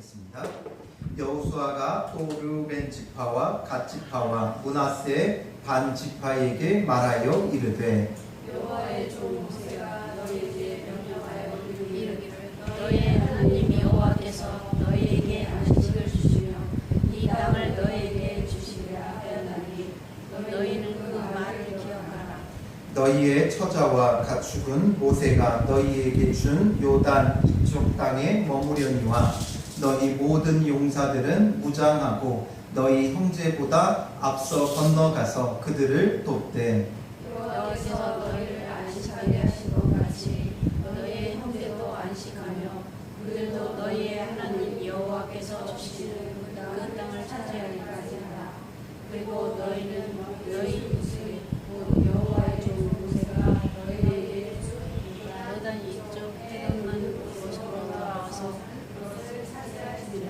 하겠습니다. 여호수아가 또 르우벤 지파와 갓 지파와 므낫세 반 지파에게 말하여 이르되 여호와의 종 모세가 너희에게 명령하여 이르기를 너희의 하나님 여호와께서 너희에게 안식을 주시며 이 땅을 너희에게 주시리라 하였나니 너희는 그 말을 기억하라. 너희의 처자와 가축은 모세가 너희에게 준 요단 이쪽 땅에 머무려니와 너희 모든 용사들은 무장하고 너희 형제보다 앞서 건너가서 그들을 돕되 여호와께서 너희를 안식하게 하신 것 같이 너희의 형제도 안식하며 그들도 너희의 하나님 여호와께서 주시는 그 땅을 차지하기까지 하라. 그리고 너희는 너희 곧 여호와의 종 모세가 너희에게 요단 이쪽 해변만 곳으로 돌아와서 그것을 차지하시리라.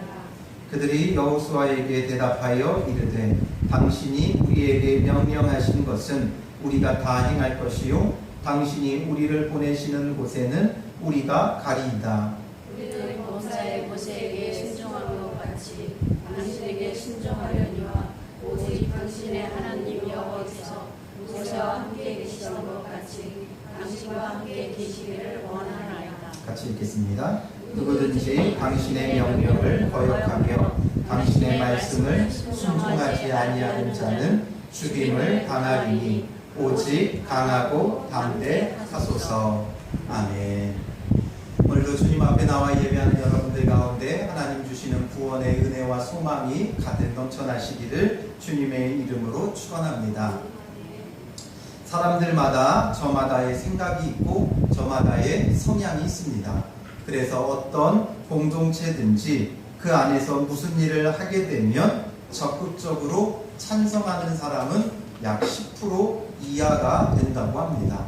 그들이 여호수아에게 대답하여 이르되 당신이 우리에게 명령하신 것은 우리가 다 행할 것이요 당신이 우리를 보내시는 곳에는 우리가 가리이다. 우리는 모세의 모세에게 순종한 것 같이 당신에게 순종하려니와 오직 당신의 하나님 여호와께서 모세와 함께 계시던 것 같이 당신과 함께 계시기를 원하나이다. 같이 읽겠습니다. 누구든지 당신의 명령을 거역하며 당신의 말씀을 순종하지 아니하는 자는 죽임을 당하리니 오직 강하고 담대하소서. 아멘. 오늘도 주님 앞에 나와 예배하는 여러분들 가운데 하나님 주시는 구원의 은혜와 소망이 가득 넘쳐나시기를 주님의 이름으로 축원합니다. 사람들마다 저마다의 생각이 있고 저마다의 성향이 있습니다. 그래서 어떤 공동체든지 그 안에서 무슨 일을 하게 되면 적극적으로 찬성하는 사람은 약 10% 이하가 된다고 합니다.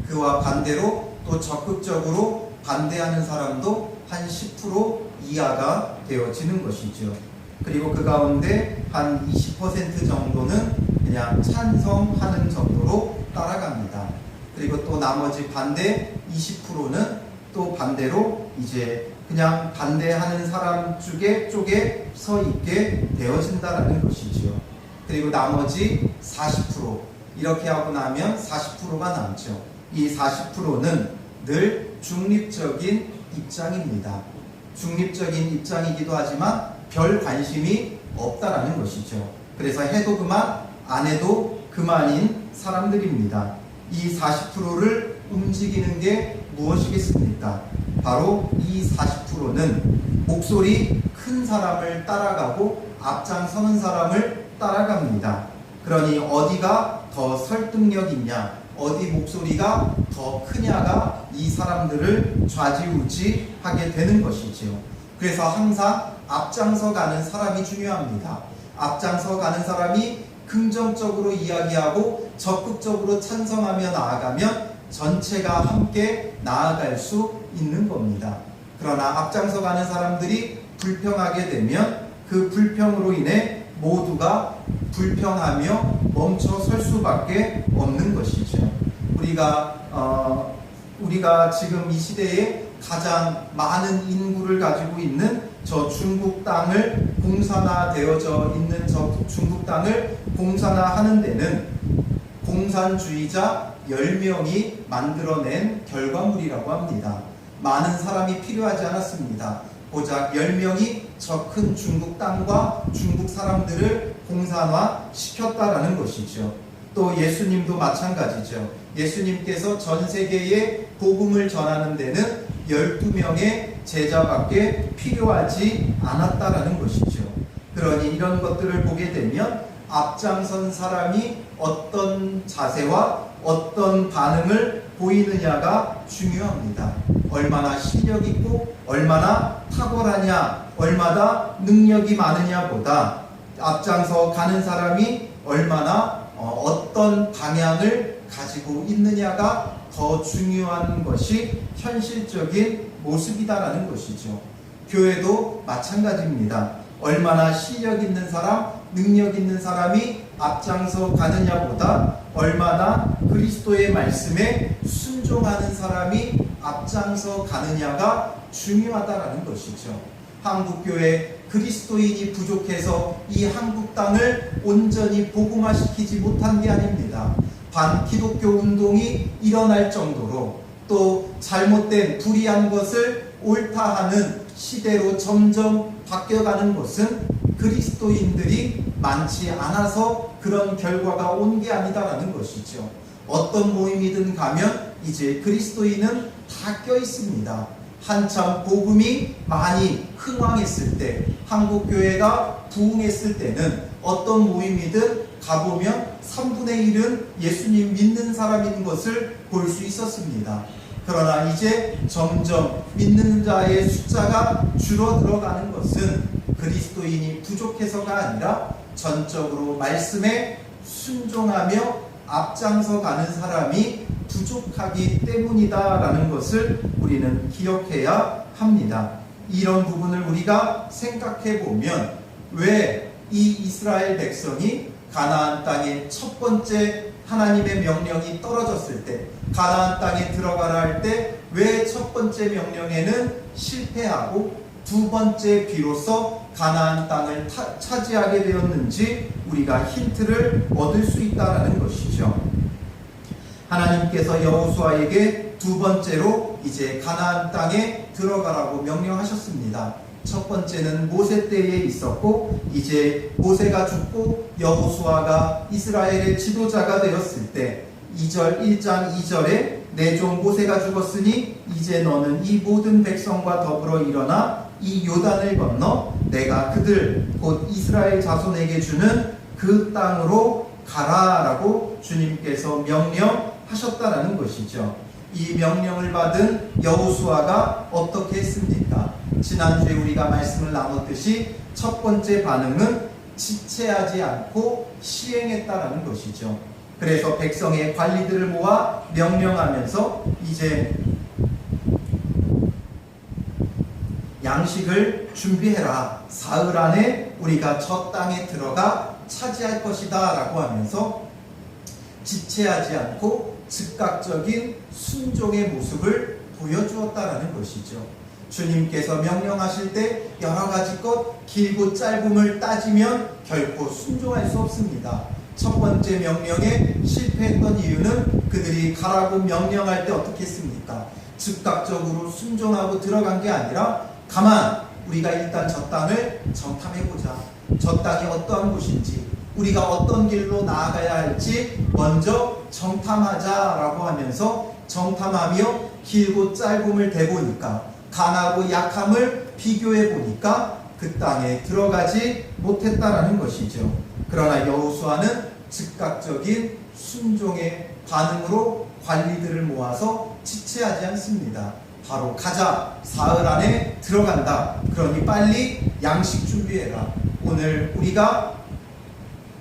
그와 반대로 또 적극적으로 반대하는 사람도 한 10% 이하가 되어지는 것이죠. 그리고 그 가운데 한 20% 정도는 그냥 찬성하는 정도로 따라갑니다. 그리고 또 나머지 반대 20%는 또 반대로 이제 그냥 반대하는 사람 쪽에 서 있게 되어진다라는 것이죠. 그리고 나머지 40% 이렇게 하고 나면 40%가 남죠. 이 40%는 늘 중립적인 입장입니다. 중립적인 입장이기도 하지만 별 관심이 없다라는 것이죠. 그래서 해도 그만 안 해도 그만인 사람들입니다. 이 40%를 움직이는 게 무엇이겠습니까? 바로 이 40%는 목소리 큰 사람을 따라가고 앞장서는 사람을 따라갑니다. 그러니 어디가 더 설득력 있냐, 어디 목소리가 더 크냐가 이 사람들을 좌지우지하게 되는 것이죠. 그래서 항상 앞장서 가는 사람이 중요합니다. 앞장서 가는 사람이 긍정적으로 이야기하고 적극적으로 찬성하며 나아가면 전체가 함께 나아갈 수 있는 겁니다. 그러나 앞장서 가는 사람들이 불평하게 되면 그 불평으로 인해 모두가 불평하며 멈춰 설 수밖에 없는 것이죠. 우리가 지금 이 시대에 가장 많은 인구를 가지고 있는 저 중국 땅을 공산화되어져 있는 저 중국 땅을 공산화하는 데는 공산주의자 10명이 만들어낸 결과물이라고 합니다. 많은 사람이 필요하지 않았습니다. 고작 10명이 저 큰 중국 땅과 중국 사람들을 공산화시켰다라는 것이죠. 또 예수님도 마찬가지죠. 예수님께서 전 세계에 복음을 전하는 데는 12명의 제자밖에 필요하지 않았다라는 것이죠. 그러니 이런 것들을 보게 되면 앞장선 사람이 어떤 자세와 어떤 반응을 보이느냐가 중요합니다. 얼마나 실력 있고 얼마나 탁월하냐, 얼마나 능력이 많으냐보다 앞장서 가는 사람이 얼마나 어떤 방향을 가지고 있느냐가 더 중요한 것이 현실적인 모습이다라는 것이죠. 교회도 마찬가지입니다. 얼마나 실력 있는 사람, 능력 있는 사람이 앞장서 가느냐보다 얼마나 그리스도의 말씀에 순종하는 사람이 앞장서 가느냐가 중요하다라는 것이죠. 한국교회 그리스도인이 부족해서 이 한국 땅을 온전히 복음화시키지 못한 게 아닙니다. 반기독교 운동이 일어날 정도로 또 잘못된 불의한 것을 옳다 하는 시대로 점점 바뀌어가는 것은 그리스도인들이 많지 않아서 그런 결과가 온 게 아니다라는 것이죠. 어떤 모임이든 가면 이제 그리스도인은 다 껴 있습니다. 한참 복음이 많이 흥왕했을 때, 한국교회가 부흥했을 때는 어떤 모임이든 가보면 3분의 1은 예수님 믿는 사람인 것을 볼 수 있었습니다. 그러나 이제 점점 믿는 자의 숫자가 줄어들어가는 것은 그리스도인이 부족해서가 아니라 전적으로 말씀에 순종하며 앞장서 가는 사람이 부족하기 때문이다라는 것을 우리는 기억해야 합니다. 이런 부분을 우리가 생각해 보면 왜 이 이스라엘 백성이 가나안 땅의 첫 번째 하나님의 명령이 떨어졌을 때, 가나안 땅에 들어가라 할 때 왜 첫 번째 명령에는 실패하고 두 번째 비로소 가나안 땅을 차지하게 되었는지 우리가 힌트를 얻을 수 있다는 것이죠. 하나님께서 여호수아에게 두 번째로 이제 가나안 땅에 들어가라고 명령하셨습니다. 첫 번째는 모세 때에 있었고, 이제 모세가 죽고 여호수아가 이스라엘의 지도자가 되었을 때 1장 2절에 내 종 모세가 죽었으니 이제 너는 이 모든 백성과 더불어 일어나 이 요단을 건너 내가 그들 곧 이스라엘 자손에게 주는 그 땅으로 가라라고 주님께서 명령하셨다라는 것이죠. 이 명령을 받은 여호수아가 어떻게 했습니까? 지난주에 우리가 말씀을 나눴듯이 첫 번째 반응은 지체하지 않고 시행했다라는 것이죠. 그래서 백성의 관리들을 모아 명령하면서 이제 양식을 준비해라. 사흘 안에 우리가 저 땅에 들어가 차지할 것이다 라고 하면서 지체하지 않고 즉각적인 순종의 모습을 보여주었다라는 것이죠. 주님께서 명령하실 때 여러 가지 것 길고 짧음을 따지면 결코 순종할 수 없습니다. 첫 번째 명령에 실패했던 이유는 그들이 가라고 명령할 때 어떻게 했습니까? 즉각적으로 순종하고 들어간 게 아니라 가만 우리가 일단 저 땅을 정탐해보자. 저 땅이 어떠한 곳인지, 우리가 어떤 길로 나아가야 할지 먼저 정탐하자라고 하면서 정탐하며 길고 짧음을 대보니까, 강하고 약함을 비교해 보니까 그 땅에 들어가지 못했다라는 것이죠. 그러나 여호수아는 즉각적인 순종의 반응으로 관리들을 모아서 지체하지 않습니다. 바로 가자. 사흘 안에 들어간다. 그러니 빨리 양식 준비해라. 오늘 우리가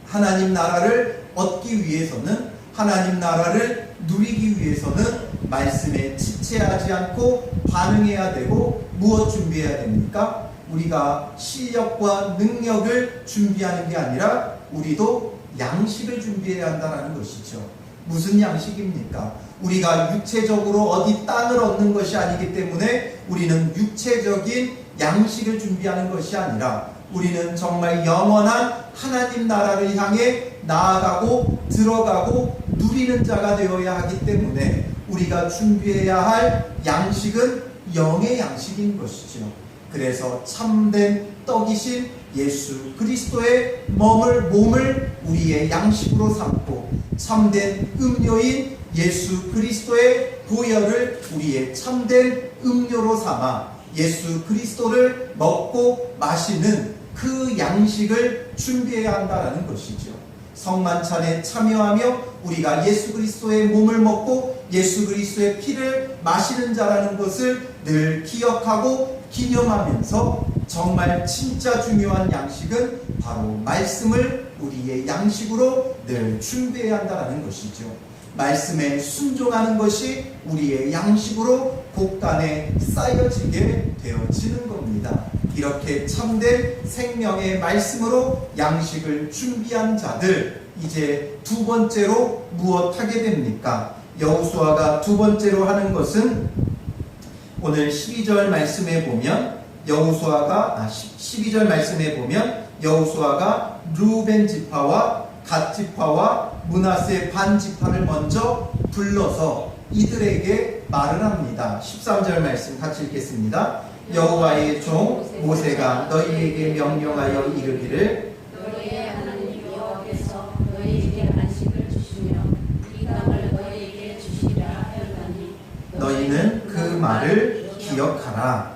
하나님 나라를 얻기 위해서는, 하나님 나라를 누리기 위해서는 말씀에 지체하지 않고 반응해야 되고, 무엇 준비해야 됩니까? 우리가 실력과 능력을 준비하는 게 아니라 우리도 양식을 준비해야 한다는 것이죠. 무슨 양식입니까? 우리가 육체적으로 어디 땅을 얻는 것이 아니기 때문에 우리는 육체적인 양식을 준비하는 것이 아니라 우리는 정말 영원한 하나님 나라를 향해 나아가고 들어가고 누리는 자가 되어야 하기 때문에 우리가 준비해야 할 양식은 영의 양식인 것이죠. 그래서 참된 떡이신 예수 그리스도의 몸을 우리의 양식으로 삼고, 참된 음료인 예수 그리스도의 보혈을 우리의 참된 음료로 삼아 예수 그리스도를 먹고 마시는 그 양식을 준비해야 한다는 것이죠. 성만찬에 참여하며 우리가 예수 그리스도의 몸을 먹고 예수 그리스도의 피를 마시는 자라는 것을 늘 기억하고 기념하면서 정말 진짜 중요한 양식은 바로 말씀을 우리의 양식으로 늘 준비해야 한다는 것이죠. 말씀에 순종하는 것이 우리의 양식으로 곳간에 쌓여지게 되어지는 겁니다. 이렇게 참된 생명의 말씀으로 양식을 준비한 자들, 이제 두 번째로 무엇 하게 됩니까? 여호수아가 두 번째로 하는 것은 오늘 12절 말씀에 보면 여호수아가 12절 말씀에 보면 여호수아가 르우벤 지파와 갓 지파와 므낫세 반 지파를 먼저 불러서 이들에게 말을 합니다. 13절 말씀 같이 읽겠습니다. 여호와의 종 모세가 너희에게 명령하여 이르기를 너희의 하나님 여호와께서 너희에게 안식을 주시며 이 땅을 너희에게 주시리라 하였나니 너희는 그 말을 기억하라.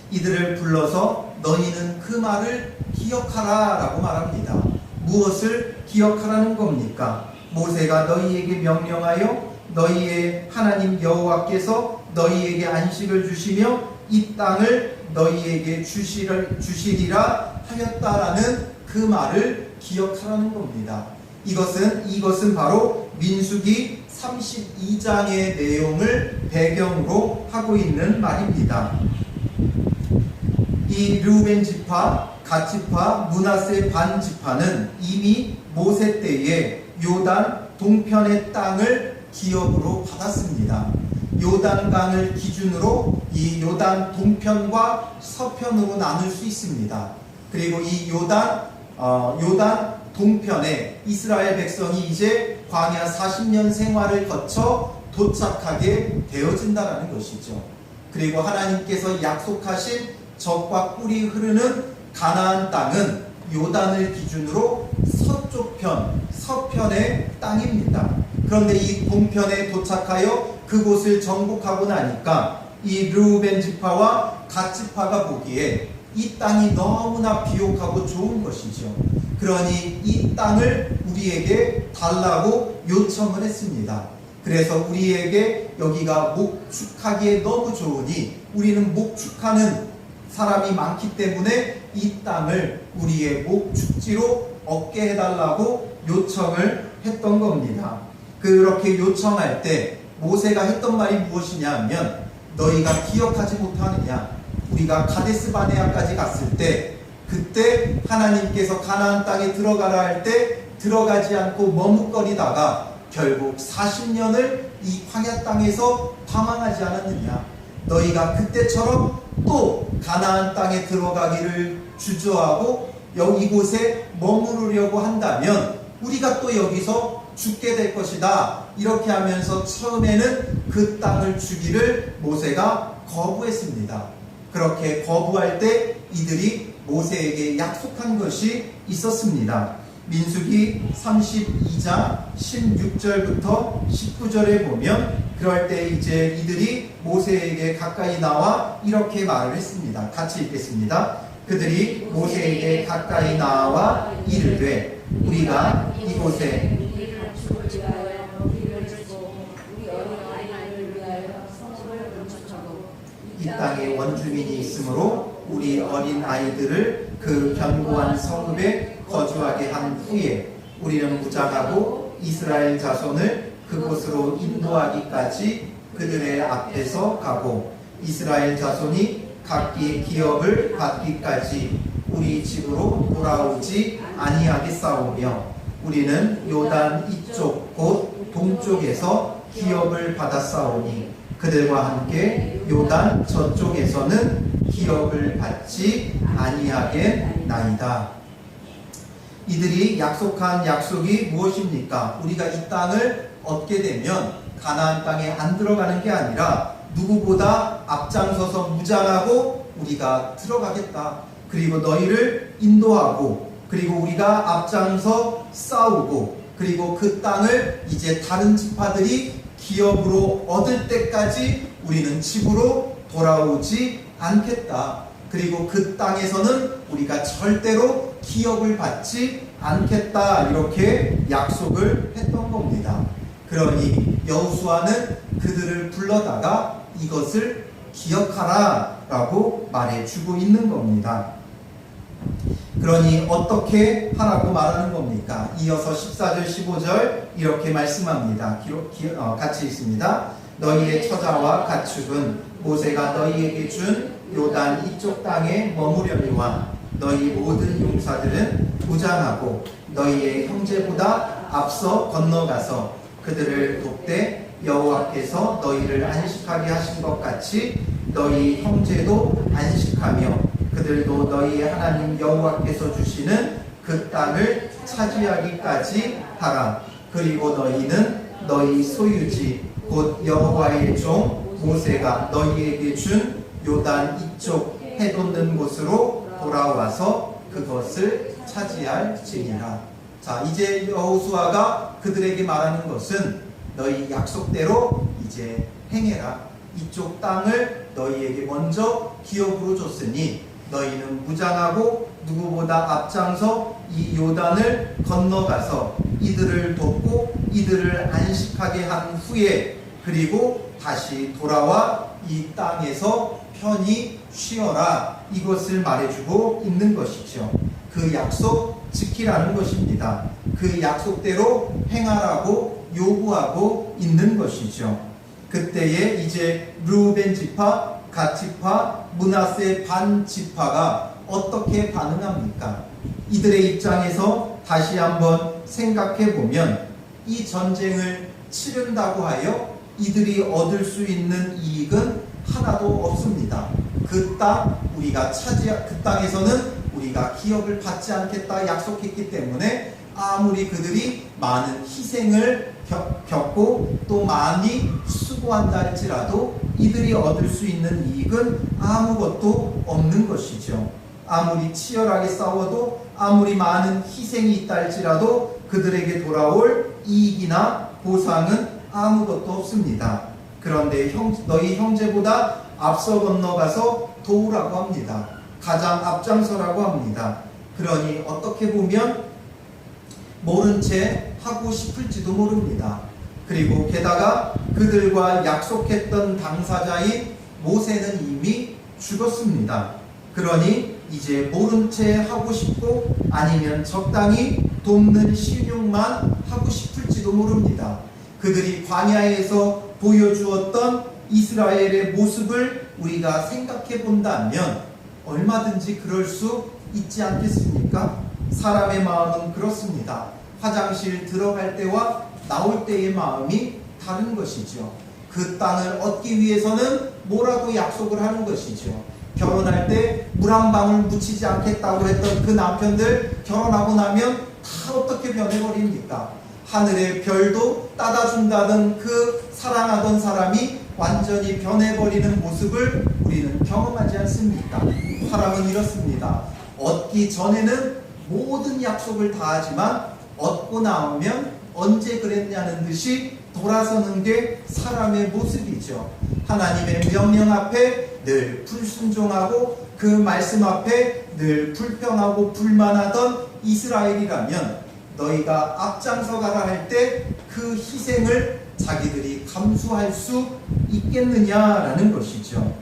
이들을 불러서 너희는 그 말을 기억하라 라고 말합니다. 무엇을 기억하라는 겁니까? 모세가 너희에게 명령하여 너희의 하나님 여호와께서 너희에게 안식을 주시며 이 땅을 너희에게 주시리라 하였다라는 그 말을 기억하라는 겁니다. 이것은 바로 민수기 32장의 내용을 배경으로 하고 있는 말입니다. 이 르우벤 지파, 갓 지파, 므낫세 반 지파는 이미 모세 때에 요단 동편의 땅을 기업으로 받았습니다. 요단강을 기준으로 이 요단 동편과 서편으로 나눌 수 있습니다. 그리고 이 요단 동편에 이스라엘 백성이 이제 광야 40년 생활을 거쳐 도착하게 되어진다는 것이죠. 그리고 하나님께서 약속하신 젖과 꿀이 흐르는 가나안 땅은 요단을 기준으로 서쪽 편, 서편의 땅입니다. 그런데 이 동편에 도착하여 그곳을 정복하고 나니까 이 르우벤 지파와 갓 지파가 보기에 이 땅이 너무나 비옥하고 좋은 것이죠. 그러니 이 땅을 우리에게 달라고 요청을 했습니다. 그래서 우리에게 여기가 목축하기에 너무 좋으니 우리는 목축하는 사람이 많기 때문에 이 땅을 우리의 목축지로 얻게 해달라고 요청을 했던 겁니다. 그렇게 요청할 때 모세가 했던 말이 무엇이냐 하면 너희가 기억하지 못하느냐, 우리가 가데스 바네아까지 갔을 때 그때 하나님께서 가나안 땅에 들어가라 할 때 들어가지 않고 머뭇거리다가 결국 40년을 이 광야 땅에서 방황하지 않았느냐. 너희가 그때처럼 또 가나안 땅에 들어가기를 주저하고 이곳에 머무르려고 한다면 우리가 또 여기서 죽게 될 것이다. 이렇게 하면서 처음에는 그 땅을 주기를 모세가 거부했습니다. 그렇게 거부할 때 이들이 모세에게 약속한 것이 있었습니다. 민수기 32장 16절부터 19절에 보면 그럴 때 이제 이들이 모세에게 가까이 나와 이렇게 말을 했습니다. 같이 읽겠습니다. 그들이 모세에게 가까이 나와 이르되 우리가 이곳에 우리 가축을 위하여 먹이를 주고 우리 어린 아이를 위하여 성소를 건축하고 이 땅에 원주민이 있으므로 우리 어린 아이들을 그 견고한 성읍에 거주하게 한 후에 우리는 무장하고 이스라엘 자손을 그곳으로 인도하기까지 그들의 앞에서 가고 이스라엘 자손이 각기 기업을 받기까지 우리 집으로 돌아오지 아니하겠사오며 우리는 요단 이쪽 곧 동쪽에서 기업을 받았사오니 그들과 함께 요단 저쪽에서는 기업을 받지 아니하겠나이다. 이들이 약속한 약속이 무엇입니까? 우리가 이 땅을 얻게 되면 가나안 땅에 안 들어가는 게 아니라 누구보다 앞장서서 무장하고 우리가 들어가겠다. 그리고 너희를 인도하고 그리고 우리가 앞장서 싸우고 그리고 그 땅을 이제 다른 지파들이 기업으로 얻을 때까지 우리는 집으로 돌아오지 않겠다. 그리고 그 땅에서는 우리가 절대로 기업을 받지 않겠다. 이렇게 약속을 했던 겁니다. 그러니 여호수아는 그들을 불러다가 이것을 기억하라 라고 말해주고 있는 겁니다. 그러니 어떻게 하라고 말하는 겁니까? 이어서 14절 15절 이렇게 말씀합니다. 같이 읽습니다. 너희의 처자와 가축은 모세가 너희에게 준 요단 이쪽 땅에 머무려니와 너희 모든 용사들은 무장하고 너희의 형제보다 앞서 건너가서 그들을 돕되 여호와께서 너희를 안식하게 하신 것 같이 너희 형제도 안식하라. 거역하며 그들도 너희의 하나님 여호와께서 주시는 그 땅을 차지하기까지 하라. 그리고 너희는 너희 소유지 곧 여호와의 종 모세가 너희에게 준 요단 이쪽 해돋는 곳으로 돌아와서 그것을 차지할지니라. 자, 이제 여호수아가 그들에게 말하는 것은 너희 약속대로 이제 행해라. 이쪽 땅을 너희에게 먼저 기업으로 줬으니 너희는 무장하고 누구보다 앞장서 이 요단을 건너가서 이들을 돕고 이들을 안식하게 한 후에 그리고 다시 돌아와 이 땅에서 편히 쉬어라. 이것을 말해주고 있는 것이죠. 그 약속 지키라는 것입니다. 그 약속대로 행하라고 요구하고 있는 것이죠. 그때에 이제 르우벤 지파, 갓 지파, 므낫세 반 지파가 어떻게 반응합니까? 이들의 입장에서 다시 한번 생각해 보면 이 전쟁을 치른다고 하여 이들이 얻을 수 있는 이익은 하나도 없습니다. 그 땅에서는 우리가 기업을 받지 않겠다 약속했기 때문에 아무리 그들이 많은 희생을 겪고 또 많이 수고한다 할지라도 이들이 얻을 수 있는 이익은 아무것도 없는 것이죠. 아무리 치열하게 싸워도 아무리 많은 희생이 있다 할지라도 그들에게 돌아올 이익이나 보상은 아무것도 없습니다. 그런데 너희 형제보다 앞서 건너가서 도우라고 합니다. 가장 앞장서라고 합니다. 그러니 어떻게 보면 모른 채 하고 싶을지도 모릅니다. 그리고 게다가 그들과 약속했던 당사자인 모세는 이미 죽었습니다. 그러니 이제 모른 채 하고 싶고 아니면 적당히 돕는 신용만 하고 싶을지도 모릅니다. 그들이 광야에서 보여주었던 이스라엘의 모습을 우리가 생각해 본다면 얼마든지 그럴 수 있지 않겠습니까? 사람의 마음은 그렇습니다. 화장실 들어갈 때와 나올 때의 마음이 다른 것이죠. 그 땅을 얻기 위해서는 뭐라도 약속을 하는 것이죠. 결혼할 때 물 한 방울 묻히지 않겠다고 했던 그 남편들 결혼하고 나면 다 어떻게 변해버립니까? 하늘의 별도 따다 준다던 그 사랑하던 사람이 완전히 변해버리는 모습을 우리는 경험하지 않습니까? 사람은 이렇습니다. 얻기 전에는 모든 약속을 다 하지만 얻고 나오면 언제 그랬냐는 듯이 돌아서는 게 사람의 모습이죠. 하나님의 명령 앞에 늘 불순종하고 그 말씀 앞에 늘 불평하고 불만하던 이스라엘이라면 너희가 앞장서 가라 할 때 그 희생을 자기들이 감수할 수 있겠느냐라는 것이죠.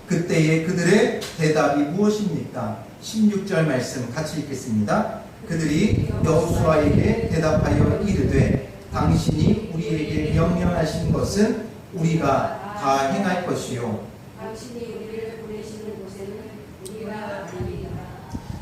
그때의 그들의 대답이 무엇입니까? 16절 말씀 같이 읽겠습니다. 그들이 여호수아에게 대답하여 이르되 당신이 우리에게 명령하신 것은 우리가 다 행할 것이요 당신이 우리를 보내시는 곳에는 우리가 아니라.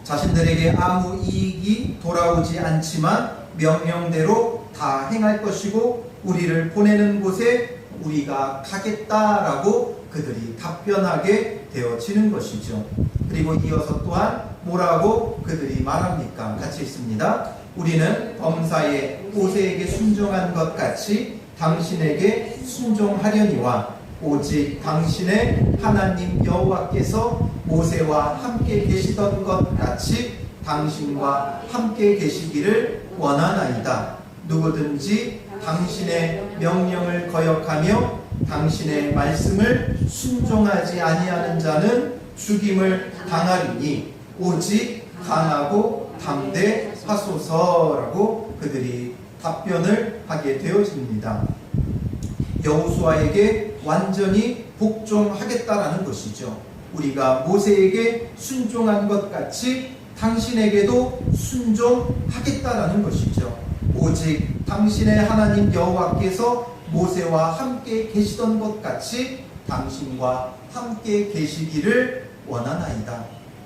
자신들에게 아무 이익이 돌아오지 않지만 명령대로 다 행할 것이고 우리를 보내는 곳에 우리가 가겠다라고 그들이 답변하게 되어지는 것이죠. 그리고 이어서 또한 뭐라고 그들이 말합니까? 같이 있습니다. 우리는 범사에 모세에게 순종한 것 같이 당신에게 순종하려니와 오직 당신의 하나님 여호와께서 모세와 함께 계시던 것 같이 당신과 함께 계시기를 원하나이다. 누구든지 당신의 명령을 거역하며 당신의 말씀을 순종하지 아니하는 자는 죽임을 당하리니 오직 강하고 담대하소서라고 그들이 답변을 하게 되어집니다. 여호수아에게 완전히 복종하겠다라는 것이죠. 우리가 모세에게 순종한 것 같이 당신에게도 순종하겠다라는 것이죠. 오직 당신의 하나님 여호와께서 모세와 함께 계시던 것 같이 당신과 함께 계시기를 원하나이다.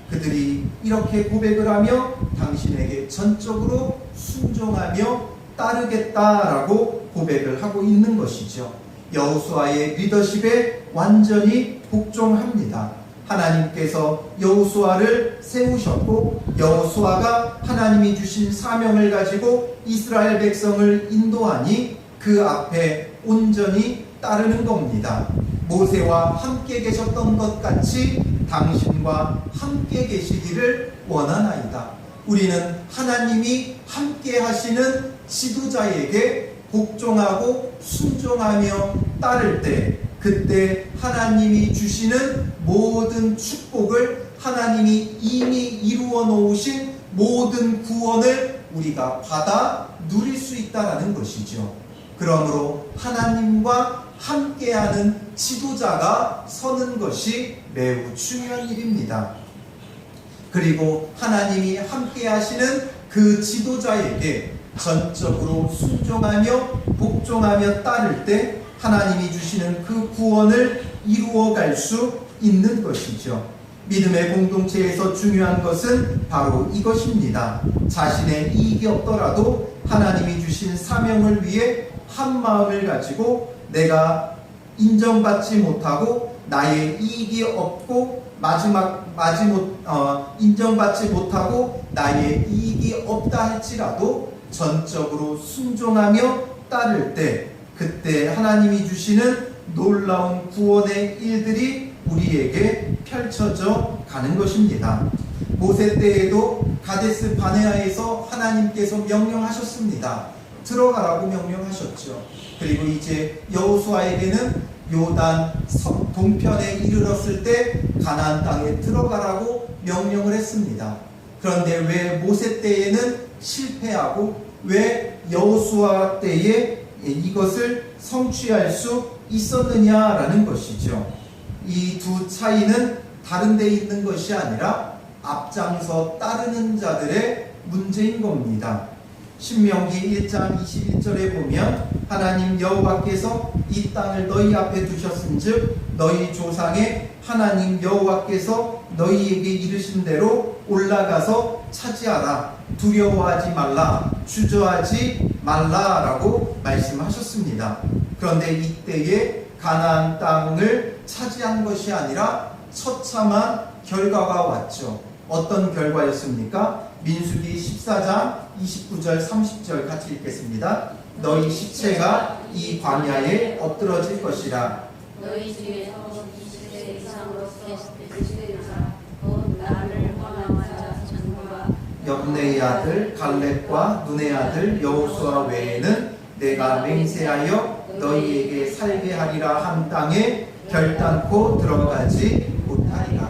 그들이 이렇게 고백을 하며 당신에게 전적으로 순종하며 따르겠다라고 고백을 하고 있는 것이죠. 여호수아의 리더십에 완전히 복종합니다. 하나님께서 여호수아를 세우셨고 여호수아가 하나님이 주신 사명을 가지고 이스라엘 백성을 인도하니 그 앞에 온전히 따르는 겁니다. 모세와 함께 계셨던 것 같이 당신과 함께 계시기를 원하나이다. 우리는 하나님이 함께 하시는 지도자에게 복종하고 순종하며 따를 때 그때 하나님이 주시는 모든 축복을 하나님이 이미 이루어 놓으신 모든 구원을 우리가 받아 누릴 수 있다는 것이죠. 그러므로 하나님과 함께하는 지도자가 서는 것이 매우 중요한 일입니다. 그리고 하나님이 함께하시는 그 지도자에게 전적으로 순종하며 복종하며 따를 때 하나님이 주시는 그 구원을 이루어갈 수 있는 것이죠. 믿음의 공동체에서 중요한 것은 바로 이것입니다. 자신의 이익이 없더라도 하나님이 주신 사명을 위해 한 마음을 가지고 내가 인정받지 못하고 나의 이익이 없고 인정받지 못하고 나의 이익이 없다 할지라도 전적으로 순종하며 따를 때 그때 하나님이 주시는 놀라운 구원의 일들이 우리에게 펼쳐져 가는 것입니다. 모세 때에도 가데스 바네아에서 하나님께서 명령하셨습니다. 들어가라고 명령하셨죠. 그리고 이제 여호수아에게는 요단 동편에 이르렀을 때 가나안 땅에 들어가라고 명령을 했습니다. 그런데 왜 모세 때에는 실패하고 왜 여호수아 때에 이것을 성취할 수 있었느냐라는 것이죠. 이 두 차이는 다른 데 있는 것이 아니라 앞장서 따르는 자들의 문제인 겁니다. 신명기 1장 21절에 보면 하나님 여호와께서 이 땅을 너희 앞에 두셨은즉 너희 조상의 하나님 여호와께서 너희에게 이르신 대로 올라가서 차지하라. 두려워하지 말라. 주저하지 말라라고 말씀하셨습니다. 그런데 이때에 가나안 땅을 차지한 것이 아니라 처참한 결과가 왔죠. 어떤 결과였습니까? 민수기 14장 29절 30절 같이 읽겠습니다. 너희 시체가 이 광야에 엎드러질 것이라. 너희 중에서 20세 이상으로 계시는 자 곧 나를 원하는 자 전부가 여분의 아들 갈렙과 눈의 아들 여호수아 외에는 내가 맹세하여 너희에게 살게 하리라 한 땅에 결단코 들어가지 못하리라.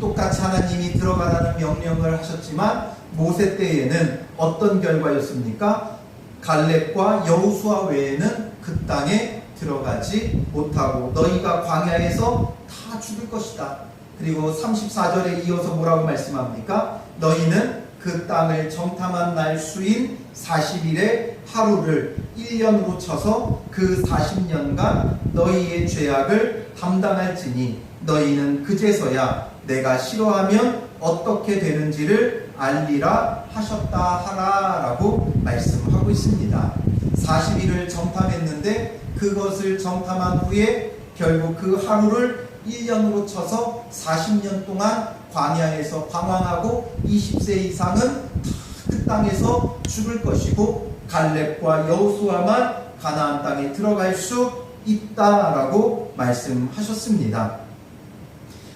똑같이 하나님이 들어가라는 명령을 하셨지만 모세 때에는 어떤 결과였습니까? 갈렙과 여호수아 외에는 그 땅에 들어가지 못하고 너희가 광야에서 다 죽을 것이다. 그리고 34절에 이어서 뭐라고 말씀합니까? 너희는 그 땅을 정탐한 날 수인 40일의 하루를 1년으로 쳐서 그 40년간 너희의 죄악을 담당할지니 너희는 그제서야 내가 싫어하면 어떻게 되는지를 알리라 하셨다 하라 라고 말씀하고 있습니다. 40일을 정탐했는데 그것을 정탐한 후에 결국 그 하루를 1년으로 쳐서 40년 동안 광야에서 방황하고 20세 이상은 다 그 땅에서 죽을 것이고 갈렙과 여호수아만 가나안 땅에 들어갈 수 있다라고 말씀하셨습니다.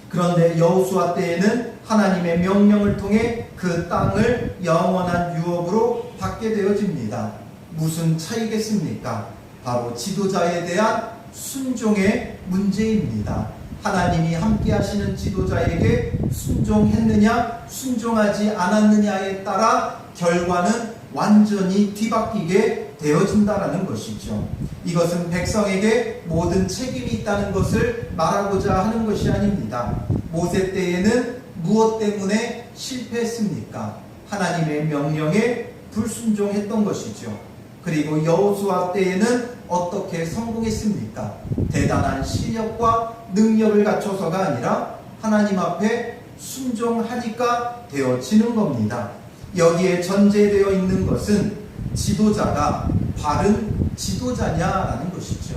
그런데 여호수아 때에는 하나님의 명령을 통해 그 땅을 영원한 유업으로 받게 되어집니다. 무슨 차이겠습니까? 바로 지도자에 대한 순종의 문제입니다. 하나님이 함께 하시는 지도자에게 순종했느냐 순종하지 않았느냐에 따라 결과는 완전히 뒤바뀌게 되어진다는 것이죠. 이것은 백성에게 모든 책임이 있다는 것을 말하고자 하는 것이 아닙니다. 모세 때에는 무엇 때문에 실패했습니까? 하나님의 명령에 불순종했던 것이죠. 그리고 여호수아 때에는 어떻게 성공했습니까? 대단한 실력과 능력을 갖춰서가 아니라 하나님 앞에 순종하니까 되어지는 겁니다. 여기에 전제되어 있는 것은 지도자가 바른 지도자냐라는 것이죠.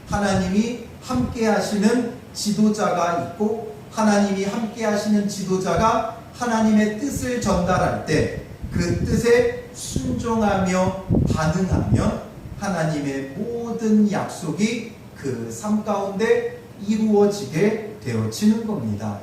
하나님이 함께 하시는 지도자가 있고 하나님이 함께 하시는 지도자가 하나님의 뜻을 전달할 때 그 뜻에 순종하며 반응하면 하나님의 모든 약속이 그 삶 가운데 이루어지게 되어지는 겁니다.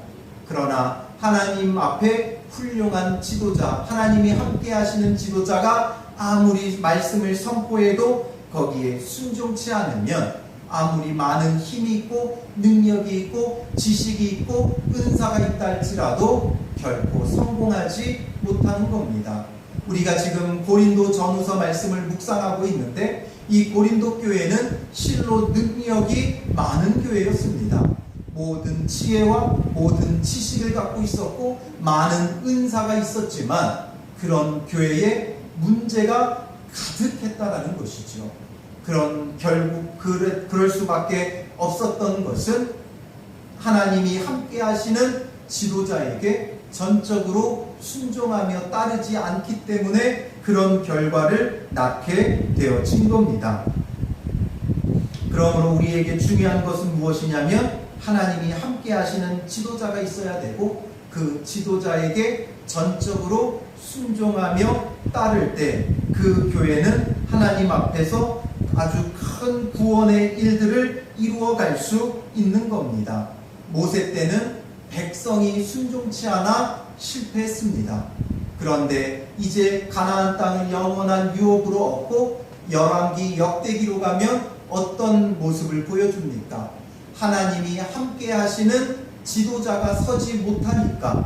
그러나 하나님 앞에 훌륭한 지도자, 하나님이 함께 하시는 지도자가 아무리 말씀을 선포해도 거기에 순종치 않으면 아무리 많은 힘이 있고 능력이 있고 지식이 있고 은사가 있다 할지라도 결코 성공하지 못하는 겁니다. 우리가 지금 고린도 전후서 말씀을 묵상하고 있는데 이 고린도 교회는 실로 능력이 많은 교회였습니다. 모든 지혜와 모든 지식을 갖고 있었고 많은 은사가 있었지만 그런 교회에 문제가 가득했다라는 것이죠. 결국 그럴 수밖에 없었던 것은 하나님이 함께 하시는 지도자에게 전적으로 순종하며 따르지 않기 때문에 그런 결과를 낳게 되어진 겁니다. 그러므로 우리에게 중요한 것은 무엇이냐면 하나님이 함께 하시는 지도자가 있어야 되고 그 지도자에게 전적으로 순종하며 따를 때 그 교회는 하나님 앞에서 아주 큰 구원의 일들을 이루어갈 수 있는 겁니다. 모세 때는 백성이 순종치 않아 실패했습니다. 그런데 이제 가나안 땅을 영원한 유업으로 얻고 열왕기 역대기로 가면 어떤 모습을 보여줍니까? 하나님이 함께 하시는 지도자가 서지 못하니까,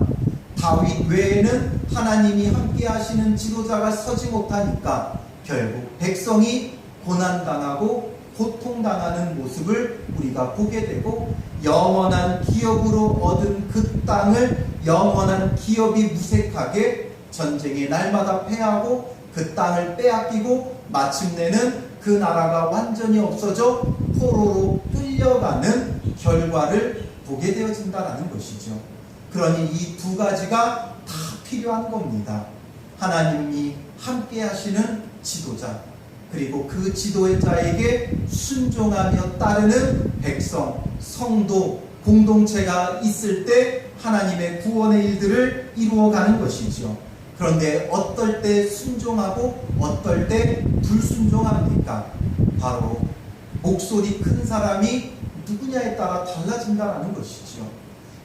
다윗 외에는 하나님이 함께 하시는 지도자가 서지 못하니까 결국 백성이 고난당하고 고통당하는 모습을 우리가 보게 되고 영원한 기업으로 얻은 그 땅을 영원한 기업이 무색하게 전쟁의 날마다 패하고 그 땅을 빼앗기고 마침내는 그 나라가 완전히 없어져 포로로 끌려가는 결과를 보게 되어진다는 것이죠. 그러니 이 두 가지가 다 필요한 겁니다. 하나님이 함께 하시는 지도자, 그리고 그 지도자에게 순종하며 따르는 백성, 성도, 공동체가 있을 때 하나님의 구원의 일들을 이루어가는 것이죠. 그런데 어떨 때 순종하고 어떨 때 불순종합니까? 바로 목소리 큰 사람이 누구냐에 따라 달라진다는 것이죠.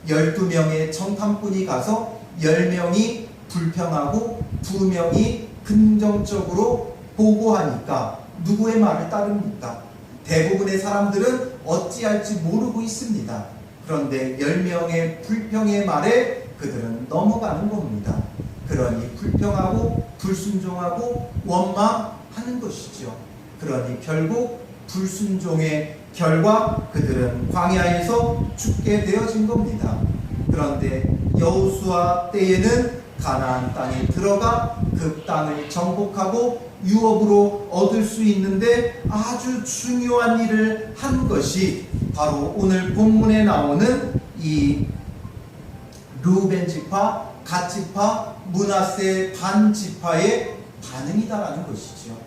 12명의 정탐꾼이 가서 10명이 불평하고 2명이 긍정적으로 보고하니까 누구의 말을 따릅니까? 대부분의 사람들은 어찌할지 모르고 있습니다. 그런데 10명의 불평의 말에 그들은 넘어가는 겁니다. 그러니 불평하고 불순종하고 원망하는 것이죠. 그러니 결국 불순종의 결과 그들은 광야에서 죽게 되어진 겁니다. 그런데 여호수아 때에는 가나안 땅에 들어가 그 땅을 정복하고 유업으로 얻을 수 있는데 아주 중요한 일을 한 것이 바로 오늘 본문에 나오는 이 르우벤 지파, 갓 지파, 므낫세 반 지파의 반응이다라는 것이죠.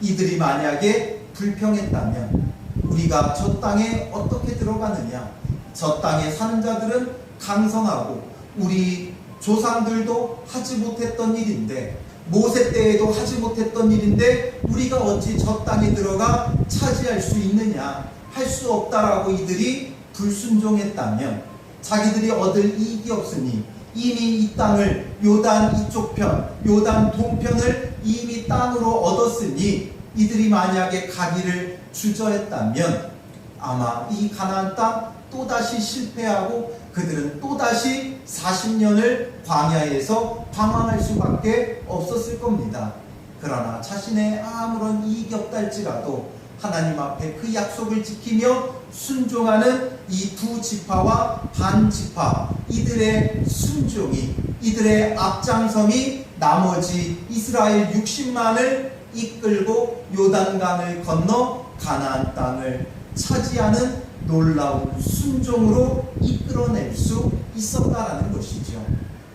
이들이 만약에 불평했다면 우리가 저 땅에 어떻게 들어가느냐? 저 땅에 사는 자들은 강성하고 우리 조상들도 하지 못했던 일인데, 모세 때에도 하지 못했던 일인데 우리가 어찌 저 땅에 들어가 차지할 수 있느냐? 할 수 없다라고 이들이 불순종했다면, 자기들이 얻을 이익이 없으니 이미 이 땅을 요단 이쪽 편, 요단 동편을 이미 땅으로 얻었으니 이들이 만약에 가기를 주저했다면 아마 이 가나안 땅 또다시 실패하고 그들은 또다시 40년을 광야에서 방황할 수밖에 없었을 겁니다. 그러나 자신의 아무런 이익이 없다 할지라도 하나님 앞에 그 약속을 지키며 순종하는 이 두 지파와 반 지파, 이들의 순종이, 이들의 앞장섬이 나머지 이스라엘 60만을 이끌고 요단강을 건너 가나안 땅을 차지하는 놀라운 순종으로 이끌어낼 수 있었다라는 것이죠.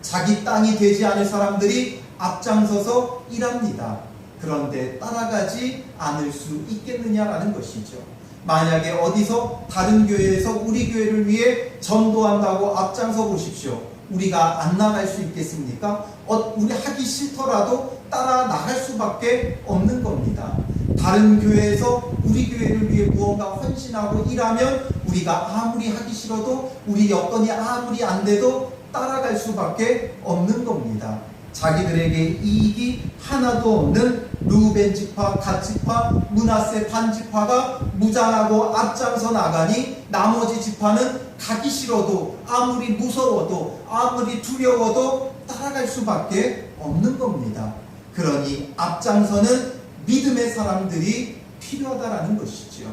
자기 땅이 되지 않을 사람들이 앞장서서 일합니다. 그런데 따라가지 않을 수 있겠느냐라는 것이죠. 만약에 어디서 다른 교회에서 우리 교회를 위해 전도한다고 앞장서 보십시오. 우리가 안 나갈 수 있겠습니까? 우리 하기 싫더라도 따라 나갈 수밖에 없는 겁니다. 다른 교회에서 우리 교회를 위해 무언가 헌신하고 일하면 우리가 아무리 하기 싫어도 우리 여건이 아무리 안 돼도 따라갈 수밖에 없는 겁니다. 자기들에게 이익이 하나도 없는 르우벤 지파, 갓 지파, 므낫세 반 지파가 무장하고 앞장서 나가니 나머지 지파는 가기 싫어도 아무리 무서워도 아무리 두려워도 따라갈 수밖에 없는 겁니다. 그러니 앞장서는 믿음의 사람들이 필요하다라는 것이지요.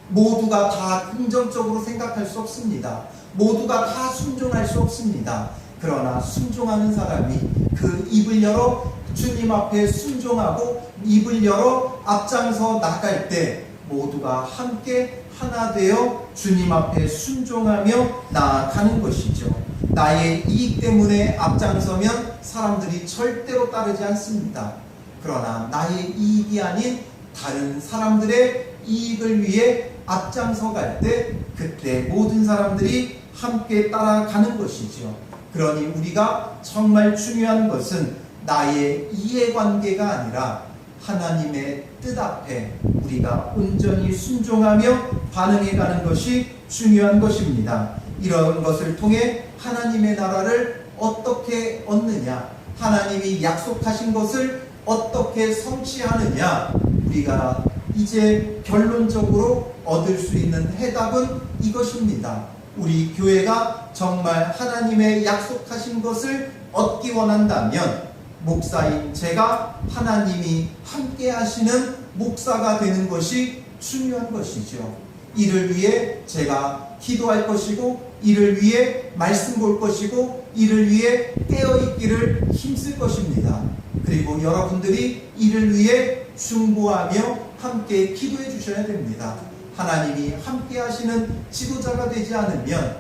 모두가 다 긍정적으로 생각할 수 없습니다. 모두가 다 순종할 수 없습니다. 그러나 순종하는 사람이 그 입을 열어 주님 앞에 순종하고 입을 열어 앞장서 나갈 때 모두가 함께 하나 되어 주님 앞에 순종하며 나아가는 것이죠. 나의 이익 때문에 앞장서면 사람들이 절대로 따르지 않습니다. 그러나 나의 이익이 아닌 다른 사람들의 이익을 위해 앞장서 갈 때 그때 모든 사람들이 함께 따라가는 것이죠. 그러니 우리가 정말 중요한 것은 나의 이해관계가 아니라 하나님의 뜻 앞에 우리가 온전히 순종하며 반응해가는 것이 중요한 것입니다. 이런 것을 통해 하나님의 나라를 어떻게 얻느냐, 하나님이 약속하신 것을 어떻게 성취하느냐, 우리가 이제 결론적으로 얻을 수 있는 해답은 이것입니다. 우리 교회가 정말 하나님의 약속하신 것을 얻기 원한다면 목사인 제가 하나님이 함께 하시는 목사가 되는 것이 중요한 것이죠. 이를 위해 제가 기도할 것이고, 이를 위해 말씀 볼 것이고, 이를 위해 깨어있기를 힘쓸 것입니다. 그리고 여러분들이 이를 위해 중보하며 함께 기도해 주셔야 됩니다. 하나님이 함께 하시는 지도자가 되지 않으면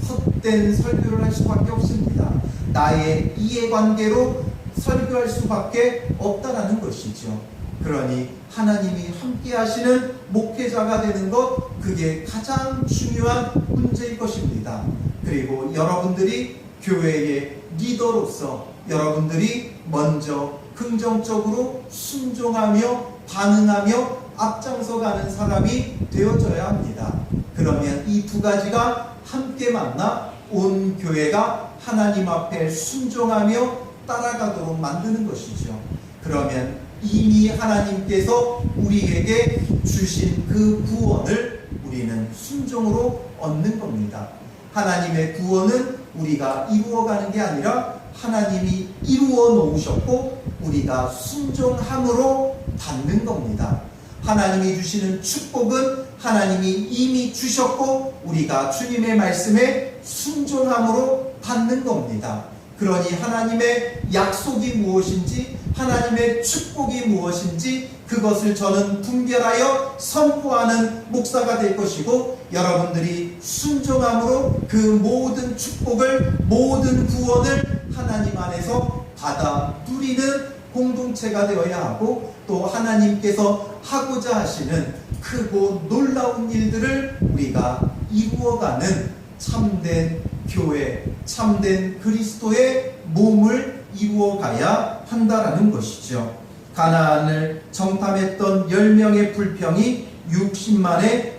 헛된 설교를 할 수밖에 없습니다. 나의 이해관계로 설교할 수밖에 없다라는 것이죠. 그러니 하나님이 함께 하시는 목회자가 되는 것, 그게 가장 중요한 문제일 것입니다. 그리고 여러분들이 교회의 리더로서 여러분들이 먼저 긍정적으로 순종하며 반응하며 앞장서가는 사람이 되어져야 합니다. 그러면 이 두 가지가 함께 만나 온 교회가 하나님 앞에 순종하며 따라가도록 만드는 것이죠. 그러면 이미 하나님께서 우리에게 주신 그 구원을 우리는 순종으로 얻는 겁니다. 하나님의 구원은 우리가 이루어가는 게 아니라 하나님이 이루어 놓으셨고 우리가 순종함으로 받는 겁니다. 하나님이 주시는 축복은 하나님이 이미 주셨고 우리가 주님의 말씀에 순종함으로 받는 겁니다. 그러니 하나님의 약속이 무엇인지, 하나님의 축복이 무엇인지 그것을 저는 분별하여 선포하는 목사가 될 것이고, 여러분들이 순종함으로 그 모든 축복을, 모든 구원을 하나님 안에서 받아 누리는 공동체가 되어야 하고, 또 하나님께서 하고자 하시는 크고 놀라운 일들을 우리가 이루어가는 참된 교회, 참된 그리스도의 몸을 이루어가야 한다라는 것이죠. 가나안을 정탐했던 10명의 불평이 60만의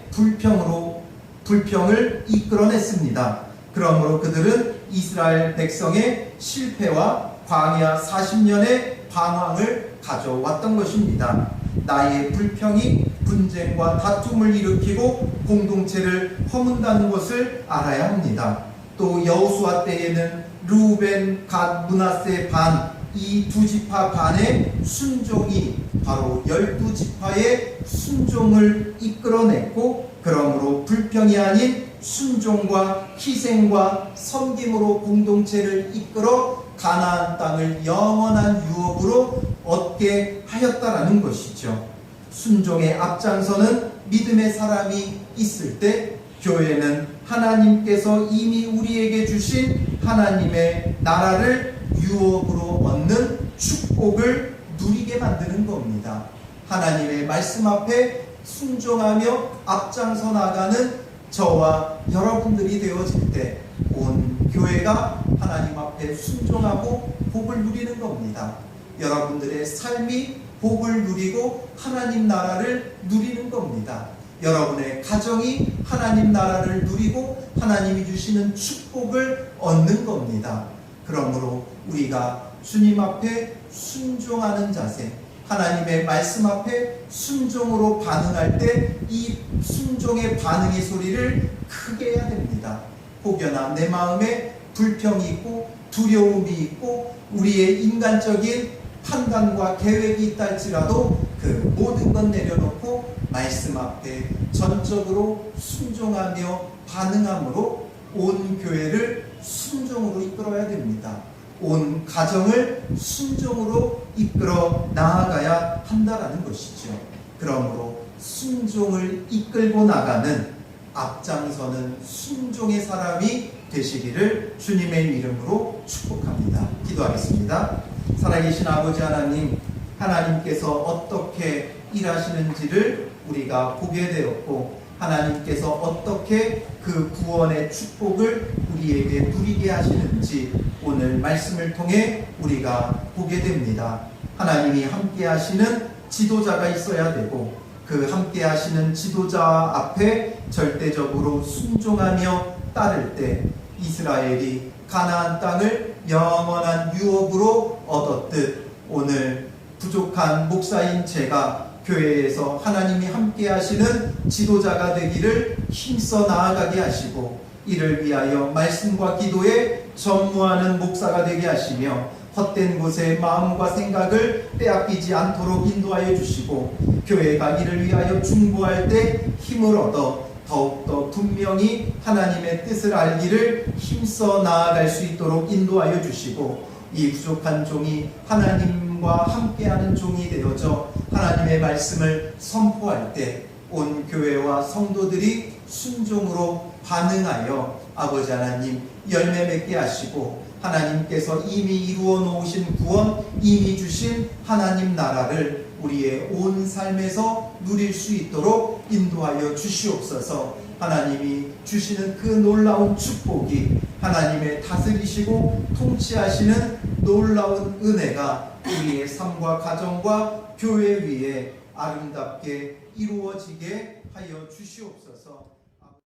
불평을 이끌어냈습니다. 그러므로 그들은 이스라엘 백성의 실패와 광야 40년의 방황을 가져왔던 것입니다. 나의 불평이 분쟁과 다툼을 일으키고 공동체를 허문다는 것을 알아야 합니다. 또 여호수아 때에는 르우벤, 갓, 므낫세 반, 이 두 지파 반의 순종이 바로 12지파의 순종을 이끌어냈고, 그러므로 불평이 아닌 순종과 희생과 섬김으로 공동체를 이끌어 가나안 땅을 영원한 유업으로 얻게 하였다라는 것이죠. 순종의 앞장서는 믿음의 사람이 있을 때 교회는 하나님께서 이미 우리에게 주신 하나님의 나라를 유업으로 얻는 축복을 누리게 만드는 겁니다. 하나님의 말씀 앞에 순종하며 앞장서 나가는 저와 여러분들이 되어질 때 온 교회가 하나님 앞에 순종하고 복을 누리는 겁니다. 여러분들의 삶이 복을 누리고 하나님 나라를 누리는 겁니다. 여러분의 가정이 하나님 나라를 누리고 하나님이 주시는 축복을 얻는 겁니다. 그러므로 우리가 주님 앞에 순종하는 자세, 하나님의 말씀 앞에 순종으로 반응할 때 이 순종의 반응의 소리를 크게 해야 됩니다. 혹여나 내 마음에 불평이 있고 두려움이 있고 우리의 인간적인 판단과 계획이 있다 할지라도 그 모든 것 내려놓고 말씀 앞에 전적으로 순종하며 반응함으로 온 교회를 순종으로 이끌어야 됩니다. 온 가정을 순종으로 이끌어 나아가야 한다라는 것이죠. 그러므로 순종을 이끌고 나가는 앞장서는 순종의 사람이 되시기를 주님의 이름으로 축복합니다. 기도하겠습니다. 살아계신 아버지 하나님, 하나님께서 어떻게 일하시는지를 우리가 보게 되었고 하나님께서 어떻게 그 구원의 축복을 우리에게 누리게 하시는지 오늘 말씀을 통해 우리가 보게 됩니다. 하나님이 함께 하시는 지도자가 있어야 되고 그 함께 하시는 지도자 앞에 절대적으로 순종하며 따를 때 이스라엘이 가나안 땅을 영원한 유업으로 얻었듯 오늘 부족한 목사인 제가 교회에서 하나님이 함께 하시는 지도자가 되기를 힘써 나아가게 하시고 이를 위하여 말씀과 기도에 전무하는 목사가 되게 하시며 헛된 곳에 마음과 생각을 빼앗기지 않도록 인도하여 주시고 교회가 이를 위하여 중보할 때 힘을 얻어 더욱더 분명히 하나님의 뜻을 알기를 힘써 나아갈 수 있도록 인도하여 주시고 이 부족한 종이 하나님과 함께하는 종이 되어져 하나님의 말씀을 선포할 때 온 교회와 성도들이 순종으로 반응하여 아버지 하나님 열매 맺게 하시고 하나님께서 이미 이루어 놓으신 구원, 이미 주신 하나님 나라를 우리의 온 삶에서 누릴 수 있도록 인도하여 주시옵소서. 하나님이 주시는 그 놀라운 축복이 하나님의 다스리시고 통치하시는 놀라운 은혜가 우리의 삶과 가정과 교회 위에 아름답게 이루어지게 하여 주시옵소서.